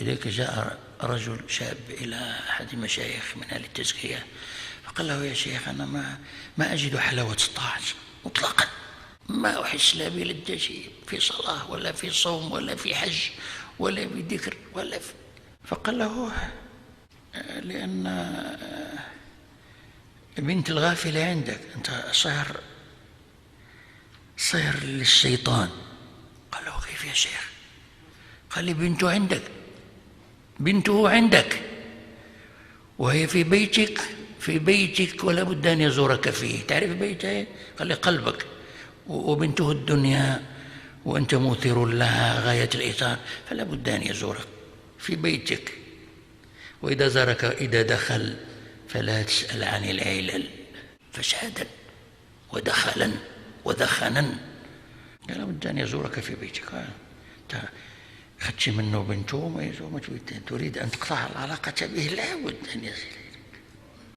إليك جاء رجل شاب إلى أحد المشايخ من أهل التزكية فقال له: يا شيخ، أنا ما أجد حلاوة الطاعة مطلقا، ما أحس لا بلذة في صلاة ولا في صوم ولا في حج ولا في ذكر ولا في. فقال له: لأن بنت الغافلة عندك، أنت صهر للشيطان. قال له: كيف يا شيخ؟ قال لي: بنته عندك وهي في بيتك ولا بد أن يزورك فيه. تعرف بيته؟ قال لي: قلبك. وبنته الدنيا وأنت مثير لها غاية الإيثار، فلا بد أن يزورك في بيتك. وإذا زارك إذا دخل فلا تسأل عن العلل، فسادا ودخلا ودخنا، لا بد أن يزورك في بيتك. أنت أخذت منه بنته ما تريد أن تقطع العلاقة به، لا بد أن يزور.